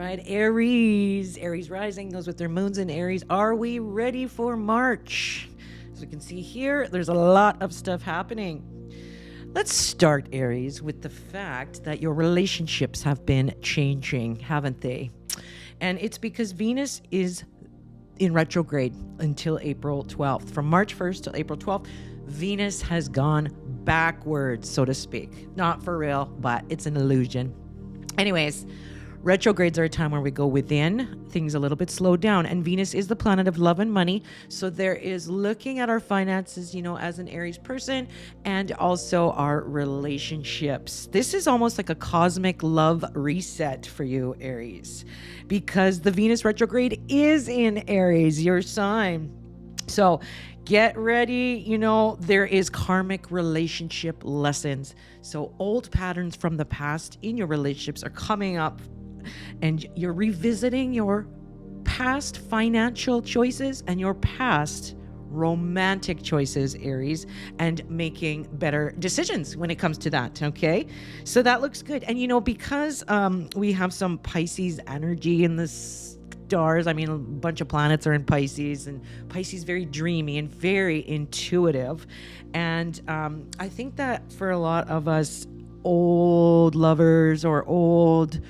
right, Aries. Aries rising, those with their moons in Aries. Are we ready for March? As we can see here, there's a lot of stuff happening. Let's start, Aries, with the fact that your relationships have been changing, haven't they? And it's because Venus is in retrograde until April 12th. From March 1st till April 12th, Venus has gone backwards, so to speak. Not for real, but it's an illusion. Anyways, retrogrades are a time where we go within, things a little bit slowed down, and Venus is the planet of love and money. So there is looking at our finances, as an Aries person, and also our relationships. This is almost like a cosmic love reset for you, Aries, because the Venus retrograde is in Aries, your sign. So get ready, there is karmic relationship lessons. So old patterns from the past in your relationships are coming up, and you're revisiting your past financial choices and your past romantic choices, Aries, and making better decisions when it comes to that, okay? So that looks good. And because we have some Pisces energy in the stars, a bunch of planets are in Pisces, and Pisces very dreamy and very intuitive. And I think that for a lot of us old lovers or old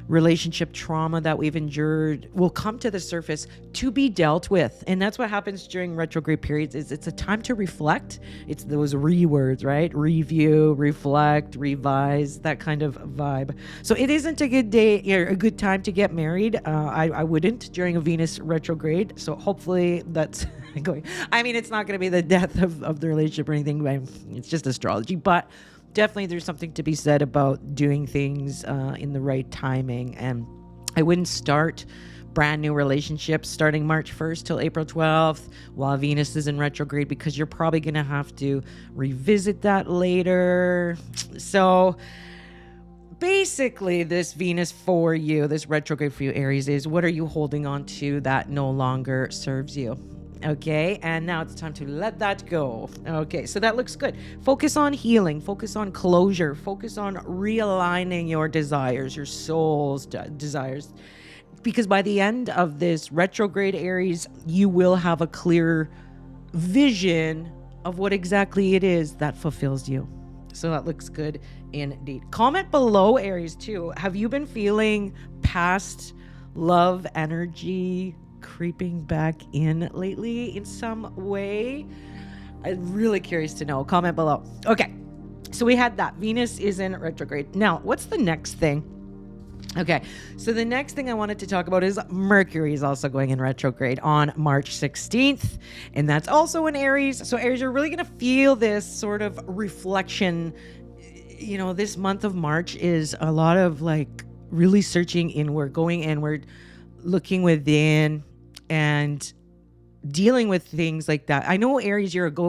relationship trauma that we've endured will come to the surface to be dealt with. And that's what happens during retrograde periods. Is it's a time to reflect. It's those words, right? Review, reflect, revise, that kind of vibe. So it isn't a good day or a good time to get married. I wouldn't during a Venus retrograde. So hopefully that's going. It's not going to be the death of the relationship or anything. It's just astrology, but definitely there's something to be said about doing things in the right timing. And I wouldn't start brand new relationships starting March 1st till April 12th while Venus is in retrograde, because you're probably going to have to revisit that later. So basically this Venus for you, this retrograde for you, Aries, is what are you holding on to that no longer serves you? Okay, and now it's time to let that go. Okay, so that looks good. Focus on healing, focus on closure, focus on realigning your desires, your soul's desires. Because by the end of this retrograde, Aries, you will have a clear vision of what exactly it is that fulfills you. So that looks good indeed. Comment below, Aries, too. Have you been feeling past love energy creeping back in lately in some way? I'm really curious to know. Comment below. Okay, so we had that. Venus is in retrograde. Now, what's the next thing? Okay, so the next thing I wanted to talk about is Mercury is also going in retrograde on March 16th, and that's also in Aries. So Aries, you're really going to feel this sort of reflection. This month of March is a lot of really searching inward, going inward, looking within, and dealing with things like that. I know, Aries, you're a go.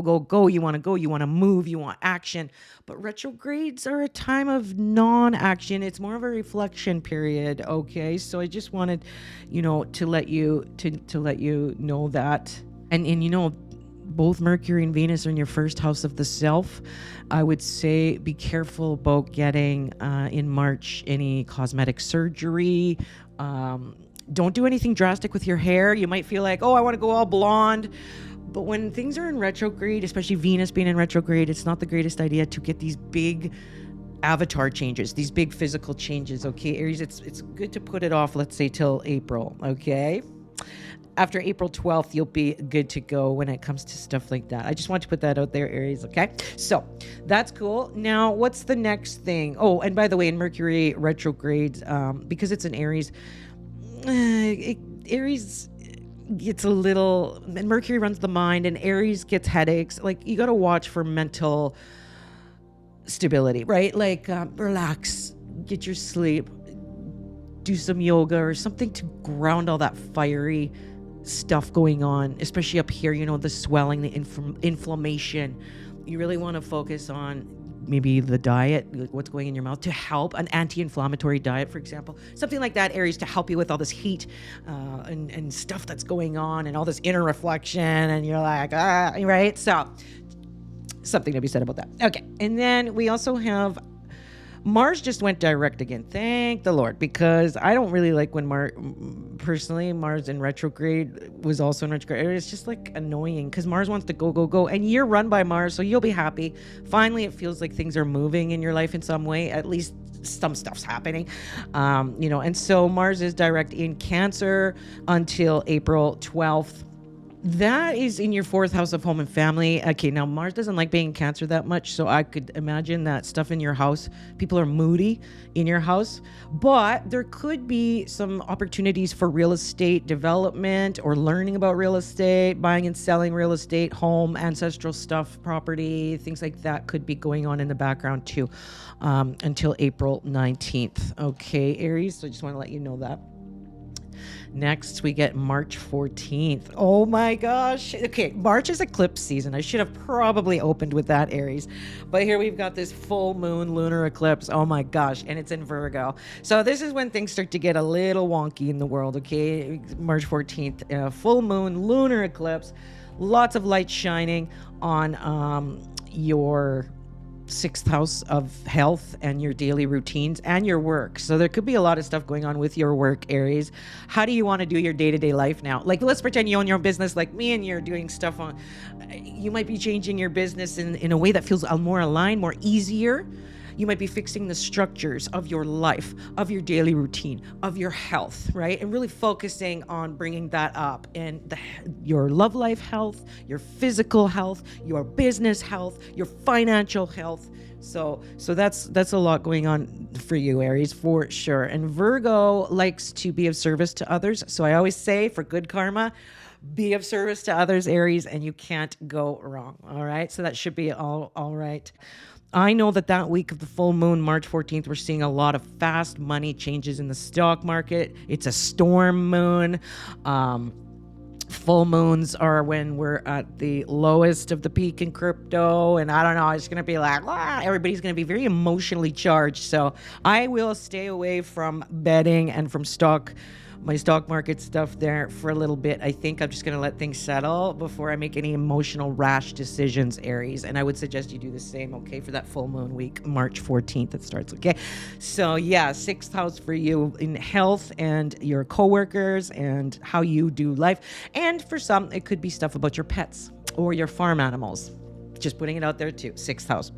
You want to go, you want to move, you want action. But retrogrades are a time of non-action. It's more of a reflection period, okay? So I just wanted, to let you know that. And both Mercury and Venus are in your first house of the self. I would say be careful about getting in March any cosmetic surgery. Don't do anything drastic with your hair. You might feel like, I want to go all blonde. But when things are in retrograde, especially Venus being in retrograde, it's not the greatest idea to get these big avatar changes, these big physical changes, okay? Aries, it's good to put it off, let's say, till April, okay? After April 12th, you'll be good to go when it comes to stuff like that. I just want to put that out there, Aries, okay? So that's cool. Now, what's the next thing? Oh, and by the way, in Mercury retrograde, because it's an Aries, Aries gets a little, and Mercury runs the mind, and Aries gets headaches. You got to watch for mental stability, right? Relax, get your sleep, do some yoga or something to ground all that fiery stuff going on, especially up here, the swelling, the inflammation. You really want to focus on maybe the diet, what's going in your mouth, to help an anti-inflammatory diet, for example, something like that, Aries, to help you with all this heat and stuff that's going on and all this inner reflection, and you're like, right? So something to be said about that. Okay, and then we also have Mars just went direct again. Thank the Lord, because I don't really like when personally, Mars in retrograde was also in retrograde. It's just like annoying because Mars wants to go, go, go. And you're run by Mars, so you'll be happy. Finally, it feels like things are moving in your life in some way. At least some stuff's happening, and so Mars is direct in Cancer until April 12th. That is in your 4th house of home and family. Okay, now Mars doesn't like being in Cancer that much, so I could imagine that stuff in your house, people are moody in your house, but there could be some opportunities for real estate development or learning about real estate, buying and selling real estate, home, ancestral stuff, property, things like that could be going on in the background too, until April 19th. Okay, Aries, so I just want to let you know that. Next, we get March 14th. Oh my gosh. Okay, March is eclipse season. I should have probably opened with that, Aries. But here we've got this full moon lunar eclipse. Oh my gosh. And it's in Virgo. So this is when things start to get a little wonky in the world, okay? March 14th, full moon lunar eclipse. Lots of light shining on your 6th house of health and your daily routines and your work. So there could be a lot of stuff going on with your work, Aries. How do you want to do your day-to-day life now? Like, let's pretend you own your own business like me and you're doing stuff on, you might be changing your business in a way that feels more aligned, more easier. You might be fixing the structures of your life, of your daily routine, of your health, right? And really focusing on bringing that up and your love life health, your physical health, your business health, your financial health. So that's a lot going on for you, Aries, for sure. And Virgo likes to be of service to others. So I always say, for good karma, be of service to others, Aries, and you can't go wrong. All right. So that should be all right. I know that week of the full moon, March 14th, we're seeing a lot of fast money changes in the stock market. It's a storm moon. Full moons are when we're at the lowest of the peak in crypto. And I don't know, it's going to be like, everybody's going to be very emotionally charged. So I will stay away from betting and from my stock market stuff there for a little bit. I think I'm just going to let things settle before I make any emotional rash decisions, Aries. And I would suggest you do the same, okay, for that full moon week, March 14th it starts, okay? So yeah, 6th house for you in health and your coworkers and how you do life. And for some, it could be stuff about your pets or your farm animals. Just putting it out there too, 6th house.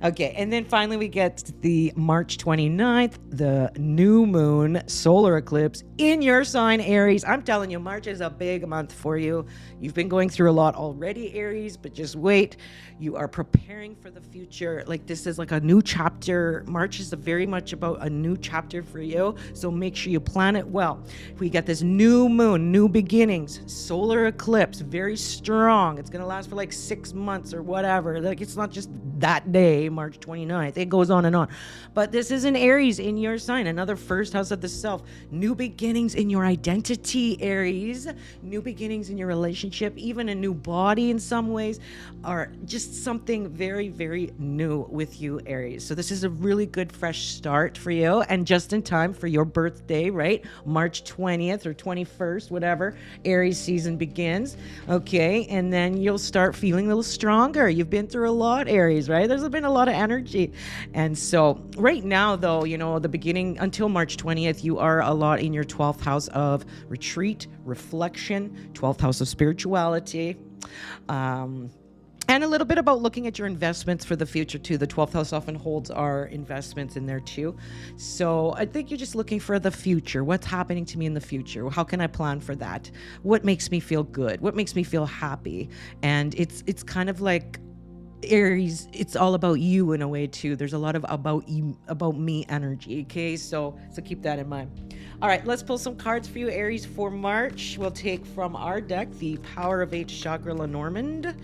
Okay, and then finally we get the March 29th, the new moon solar eclipse in your sign, Aries. I'm telling you, March is a big month for you. You've been going through a lot already, Aries, but just wait. You are preparing for the future. Like, this is like a new chapter. March is very much about a new chapter for you, so make sure you plan it well. We get this new moon, new beginnings, solar eclipse, very strong. It's going to last for like 6 months or whatever. Like, it's not just that day, March 29th. It goes on and on. But this is an Aries in your sign, another 1st house of the self. New beginnings in your identity, Aries. New beginnings in your relationship, even a new body in some ways, are just something very, very new with you, Aries. So this is a really good fresh start for you, and just in time for your birthday, right? March 20th or 21st, whatever, Aries season begins. Okay, and then you'll start feeling a little stronger. You've been through a lot, Aries, right? There's been a lot of energy. And so right now, though, the beginning until March 20th, you are a lot in your 12th house of retreat, reflection, 12th house of spirituality, and a little bit about looking at your investments for the future too. The 12th house often holds our investments in there too. So I think you're just looking for the future. What's happening to me in the future? How can I plan for that? What makes me feel good? What makes me feel happy? And it's kind of like Aries, it's all about you in a way too. There's a lot of about me energy, okay? So keep that in mind. All right, let's pull some cards for you, Aries, for March. We'll take from our deck the Power of 8 Chakra Lenormand.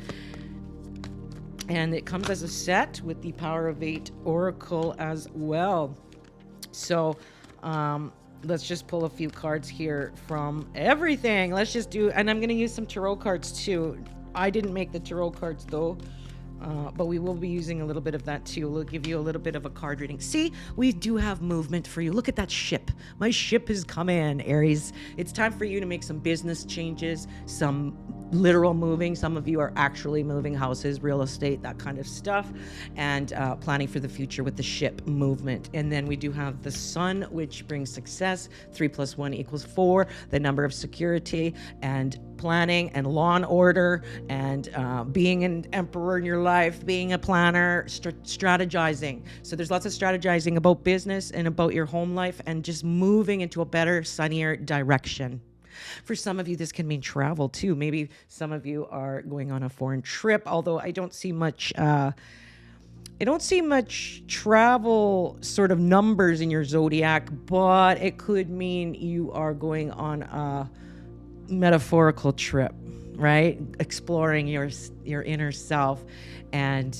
And it comes as a set with the Power of 8 Oracle as well. So let's just pull a few cards here from everything. Let's just do, and I'm going to use some tarot cards too. I didn't make the tarot cards though. But we will be using a little bit of that too. We'll give you a little bit of a card reading. See, we do have movement for you. Look at that ship. My ship has come in, Aries. It's time for you to make some business changes, some literal moving. Some of you are actually moving houses, real estate, that kind of stuff, and planning for the future with the ship movement. And then we do have the sun, which brings success. 3 + 1 = 4, the number of security and planning and law and order, and being an emperor in your life, being a planner, strategizing. So there's lots of strategizing about business and about your home life and just moving into a better, sunnier direction. For some of you, this can mean travel too. Maybe some of you are going on a foreign trip, although I don't see much travel sort of numbers in your zodiac, but it could mean you are going on a metaphorical trip, right? Exploring your inner self. And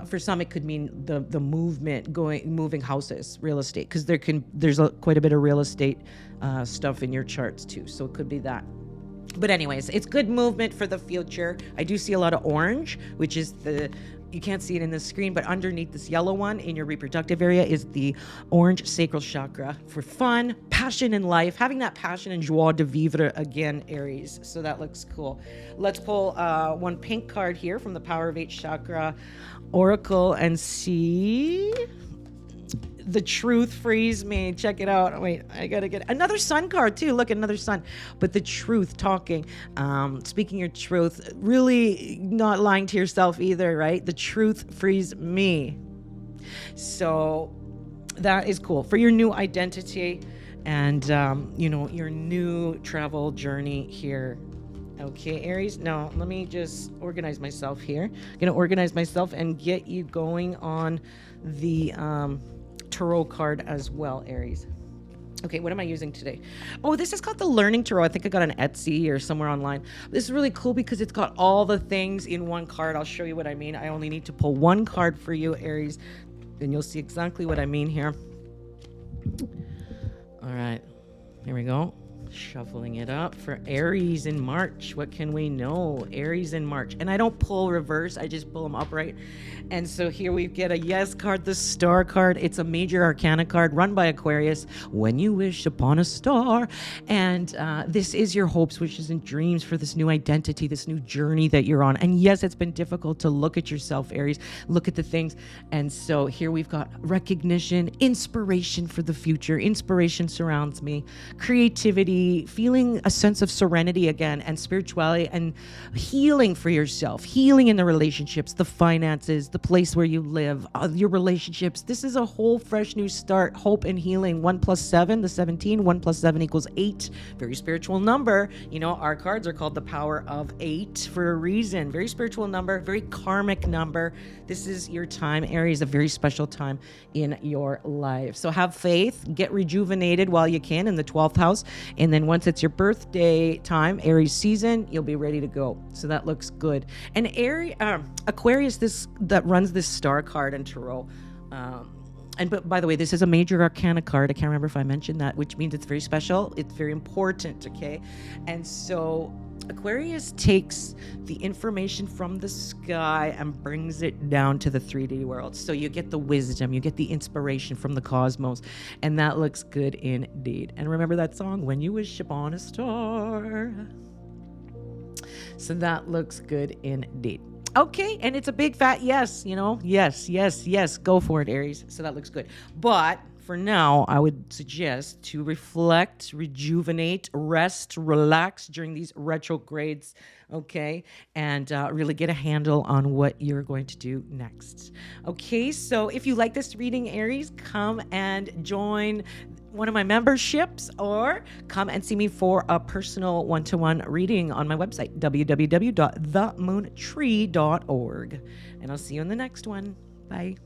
for some, it could mean the movement, moving houses, real estate, because there's quite a bit of real estate stuff in your charts too. So it could be that. But anyways, it's good movement for the future. I do see a lot of orange, which is you can't see it in the screen, but underneath this yellow one in your reproductive area is the orange sacral chakra for fun, passion in life, having that passion and joie de vivre again, Aries. So that looks cool. Let's pull one pink card here from the Power of 8 Chakra Oracle and see the truth frees me. Check it out. Wait, I gotta get another sun card too. Look, another sun. But the truth talking, speaking your truth, really not lying to yourself either, right? The truth frees me. So that is cool for your new identity and, your new travel journey here. Okay, Aries. Now, let me just organize myself here. I'm going to organize myself and get you going on the tarot card as well, Aries. Okay, what am I using today? Oh, this is called the Learning Tarot. I think I got on Etsy or somewhere online. This is really cool because it's got all the things in one card. I'll show you what I mean. I only need to pull one card for you, Aries, and you'll see exactly what I mean here. All right, here we go. Shuffling it up for Aries in March. What can we know? Aries in March. And I don't pull reverse. I just pull them upright. And so here we get a yes card, the star card. It's a major arcana card run by Aquarius. When you wish upon a star. And this is your hopes, wishes, and dreams for this new identity, this new journey that you're on. And yes, it's been difficult to look at yourself, Aries. Look at the things. And so here we've got recognition, inspiration for the future. Inspiration surrounds me. Creativity, feeling a sense of serenity again, and spirituality and healing for yourself, healing in the relationships, the finances, the place where you live, your relationships. This is a whole fresh new start, hope and healing. 1 + 7, the 17, 1 + 7 = 8. Very spiritual number. Our cards are called the Power of 8 for a reason. Very spiritual number, very karmic number. This is your time, Aries, a very special time in your life. So have faith, get rejuvenated while you can in the 12th house. And then once it's your birthday time, Aries season, you'll be ready to go. So that looks good. And Aquarius, that runs this star card in tarot. But by the way, this is a major arcana card. I can't remember if I mentioned that, which means it's very special. It's very important, okay? And so Aquarius takes the information from the sky and brings it down to the 3D world. So you get the wisdom, you get the inspiration from the cosmos, and that looks good indeed. And remember that song, When You Wish Upon a Star? So that looks good indeed. Okay, and it's a big fat yes, yes, go for it, Aries. So that looks good. But for now, I would suggest to reflect, rejuvenate, rest, relax during these retrogrades, okay? And really get a handle on what you're going to do next. Okay, so if you like this reading, Aries, come and join one of my memberships or come and see me for a personal one-to-one reading on my website, www.themoontree.org. And I'll see you in the next one. Bye.